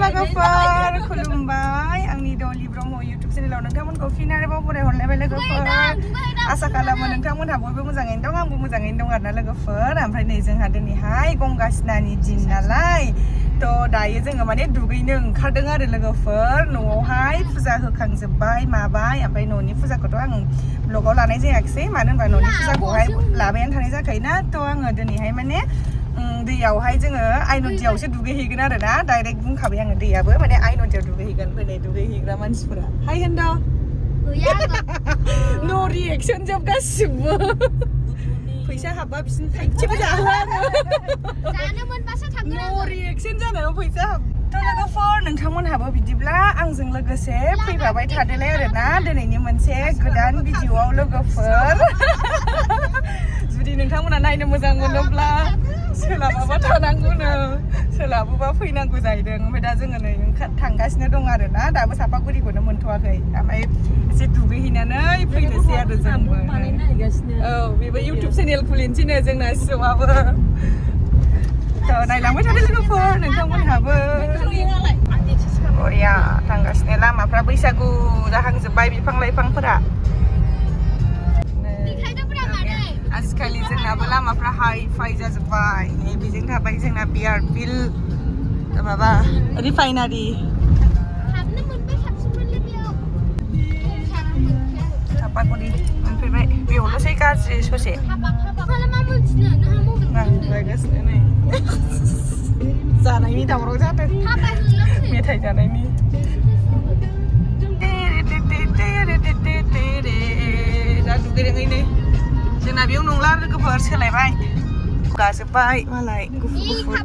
लोगोफोर खुलुमबाय आंनि डलि ब्रह्म इउटुब चेनेलाव नोंथांमोनखौ फिन आरोबाव बरायहरलायबाय लोगोफोर आसा खालामो नोंथांमोनहा बयबो मोजाङैनो दं आंबो मोजाङैनो दं आरोना लोगोफोर ओमफ्राय नै जोंहा दिनैहाय गंगा स्नाननि दिन नालाय थ' दायो जोङो माने दुगैनो ओंखारदों आरो लोगोफोर न'आवहाय फुजा होखांजोब्बाय माबाय ओमफ्राय न'नि फुजाखौथ' आं ब्लगाव लानाय जायाखिसै मानो होनबा न'नि फुजाखौहाय लाबायानो थानाय जाखायोना थ' आङो दिनैहाय माने दैयावहाय जोङो आइनदियावसो दुगैहैगोन आरो ना डाइरेक्ट बुंखाबाय आङो दैयाबो माने आइनदियाव दुगैहैगोन फैनाय दुगैहैग्रा मानसिफोरा हाय होनद न' रिएक्सन जोब गासिबो फैसा हाबबा बिसिनि थाइसेबो जाहोआ आङो न' रिएक्सन जानायाव फैसा हाबथ' लोगोफोर नोंथांमोनहाबो बिदिब्ला आंजों लोगोसे फैफाबाय थादोलाय आरो ना दिनैनि मोनसे गोदान भिडिअआव लोगोफोर जुदि नोंथांमोना नायनो मोजां मोनोब्ला सोलाबाबा थानांगौनो सोलाबोबा फैनांगौ जाहैदों ओमफ्राय दा जोङो नै थांगासिनो दं आरो ना दाबो सापागुरिखौनो मोनथ'वाखै ओमफ्राय एसे दुगैहैनानै फैनोसै आरो जोंबो औ बेबो इउटुब चेनेल खुलिनोसैनो जोंना सिजौआबो थ' नायलांबाय थादो लोगोफोर नोंथांमोनहाबो बरिया थांगासिनो लामाफ्रा बैसागु जाहांजोब्बाय बिफां लाइफांफोरा आजिखालि जोंनाबो लामाफ्रा हाइ फाइ जाजोब्बाय बेजों थाबाय जोंना बियार फिल माबा रिफाइनारि सापागुरि मोनफैबाय बेयावल'सै गाज्रि ससे लायगासिनो नै जानायनि दावराव जादों मेथाइ जानायनि दा दुगैदोंङैनो जोंना बेयाव नंला लोगोफोर सोलायबाय गाजोब्बाय मालाय गुफुर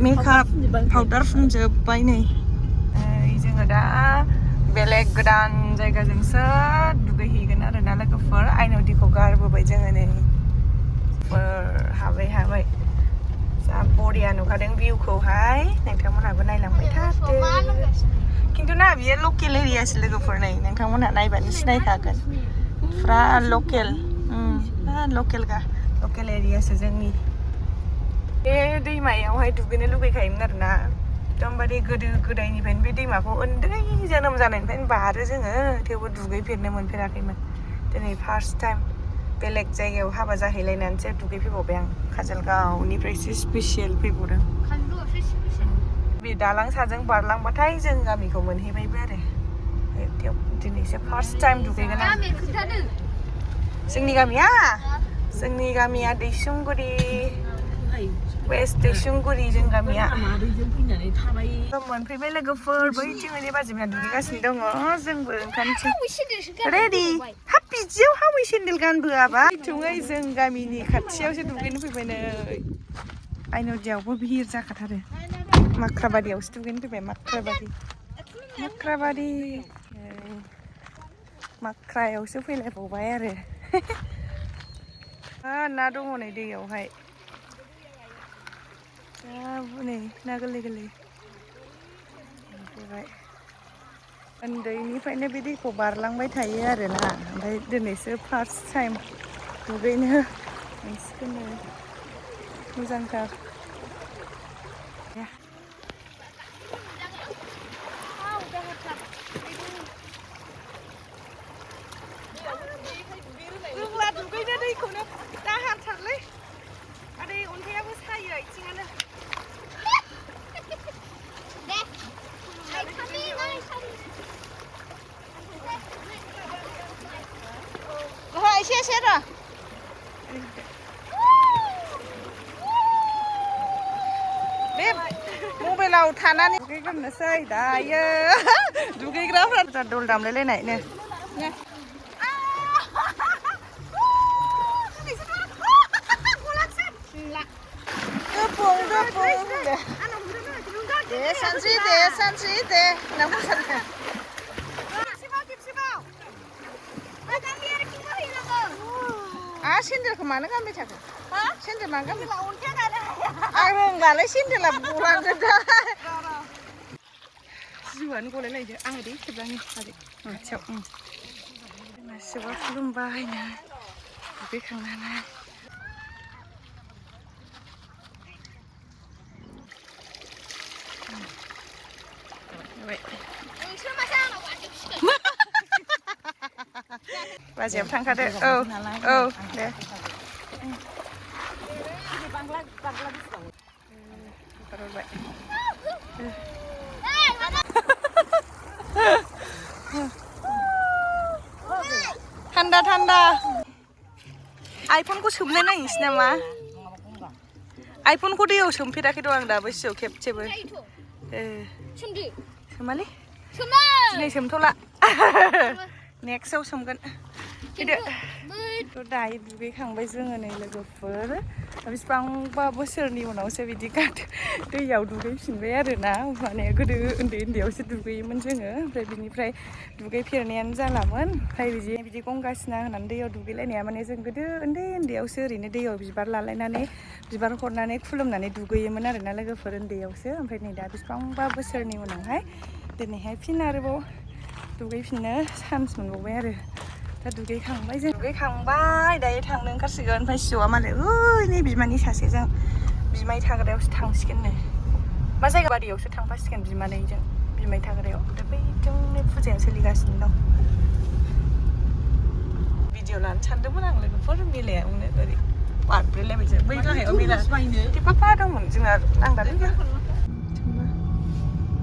मेकआप पाउदार फुनजोब्बाय नै जोङो दा बेलेग गोदान जायगाजोंसो दुगैहैगोन आरो ना लोगोफोर आइनदिखौ गारबोबाय जोङो नै हाबाय जा बरिया नुखादों भिउखौहाय नोंथांमोनहाबो नायलांबाय थादो खिन्थु ना बियो लकेल एरियासो लोगोफोर नै नोंथांमोनहा नायबानो सिनायखागोन फुरा लकेल लकेल एरियासो जोंनि बे दैमायावहाय दुगैनो लुगैखायोमोन आरोना एकदमबारे गोदो गोदायनिफ्रायनो बे दैमाखौ उन्दै जोनोम जानायनिफ्रायनो बारो जोङो थेवबो दुगैफेरनो मोनफेराखैमोन दिनै फार्स्ट टाइम बेलेग जायगायाव हाबा जाहैलायनानैसो दुगैफैबावबाय आं काजलगावनिफ्रायसो स्पेसियेल फैबावदों बे दालां साजों बारलांबाथाय जों गामिखौ मोनहैबायबो आरो दिनैसो फार्स्ट टाइम दुगैगोन आं जोंनि गामिया दैसुंगुरि वेस्ट दैसुंगुरि जों गामिया मोनफैबाय लोगोफोर बैथिं ओरै बाजिमोना दुगैगासिनो दङ जोंबो ओंखारनोसै रेडि हाब बिदियाव हावै सेन्देल गानबोआबा थुङै जों गामिनि खाथियावसो दुगैनो फैबाय नै आइनदियावबो भिर जाखाथारो माख्राबारियावसो दुगैनो फैबाय माख्रायावसो फैलायबावबाय आरो ना दङ नै दैयावहाय नै ना गोरलै फैबाय उन्दैनिफ्रायनो बे दैखौ बारलांबाय थायो आरोना ओमफ्राय दिनैसो फार्स्ट टाइम दुगैनो मोनसिगोन मोजांथार रोंला दुगैनो दैखौनो दाहारथारलै आदै अन्थाइयाबो सायो आथिङानो एसे र' बे मबाइलाव थानानै दुगैग्रोनोसै दायो दुगैग्राफ्रा दल दामलायलायनाय सानस्रि दे सेन्देलखौ मानो गानबाय थाखो सेन्देल मानो गानबाय आं रोंलालै सेन्देला गलांगोन दा जिउआनो गलायलायदो आं ओरै खेबलाङो खाथियाव गासिबो खुलुमबाय दुगैखांनानै बाजैयाबो थांखादो दे थान्दा आइफनखौ सोमनाय नायनोसै नामा आइफनखौ दैयाव सोमफेराखैथ' आं दाबो सिगाङाव खेबसेबो सोमालै दिनै सोमथ'ला नेक्स्टआव सोमगोन फैदो दायो दुगैखांबाय जोङो नै लोगोफोर बेसेबांबा बोसोरनि उनावसो बिदि दैयाव दुगैफिनबाय आरोना माने गोदो उन्दैयावसो दुगैयोमोन जोङो ओमफ्राय बिनिफ्राय दुगैफेरनायानो जालामोन ओमफ्राय बिदि गंगा स्नान होनानै दैयाव दुगैलायनाया माने जों गोदो उन्दैयावसो ओरैनो दैयाव बिबार लालायनानै बिबार हरनानै खुलुमनानै दुगैयोमोन आरोना लोगोफोर उन्दैयावसो ओमफ्राय नै दा बेसेबांबा बोसोरनि उनावहाय दिनैहाय फिन आरोबाव दुगैफिननो चान्स मोनबावबाय आरो दा दुगैखांबाय जों दुगैखांबाय दायो थांनो ओंखारसिगोन ओमफ्राय सिजौआ मालाय नै बिमानि सासेजों बिमाय थाग्रायावसो थांसिगोननो मा जायगा बारियावसो थांफासिगोन बिमानैजों बिमाय थाग्रायाव दा बैजोंनो फुजाया सोलिगासिनो दं भिडिअ लानो सानदोंमोन आं लोगोफोर मेलायावनो ओरै बारब्रैलायबायसो बै गाहायाव मेला टिपापा दंमोन जोंना नांदालै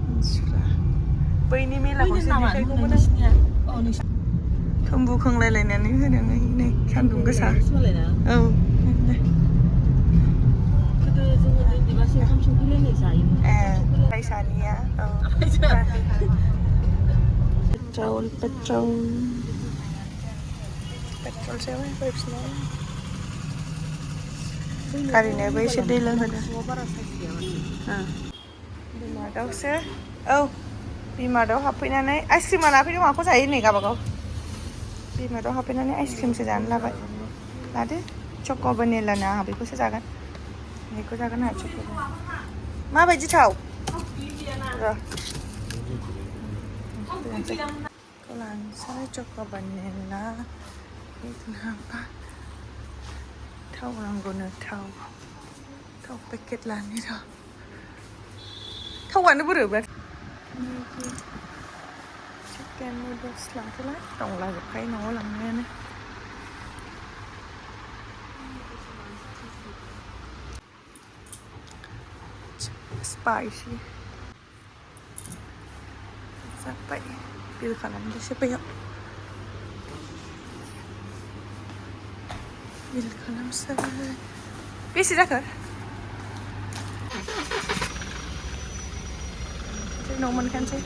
मानसिफ्रा बैनि मेलाखौसो देखायगौमोन थुम्बु खोंलायलायनानै होदों नै सान्दुं गोसा औ गोदो जोङो उन्दैबासो ओंखाम संफैलायनाय जायोमोन फैसानिया औ पेट्रल सोबाय फैफिननाय गारिनोबो एसे दै लोंहोदों बिमादावसो औ बिमादाव हाबफैनानै आइसक्रिमा लाफैदों माखौ जायो नै गावबागाव बिमादाव हाबफैनानै आइसक्रिमसो जानो लाबाय लादो चक' भेनिला आंहा बेखौसो जागोन बेखौ जागोन आंहा चक' माबायदि थाव लानोसै चक' भेनिला थाव नांगौनो थाव पेकेट लानो र' थावानो बोरैबा चिकेन नुडल्स लांथ'ला दंलाजोबखायो न'आव लांनायानो spicy sampai bil खालामनोसै बैयाव bil खालामसै बेसे जाखो जोंनाव मोनखानोसै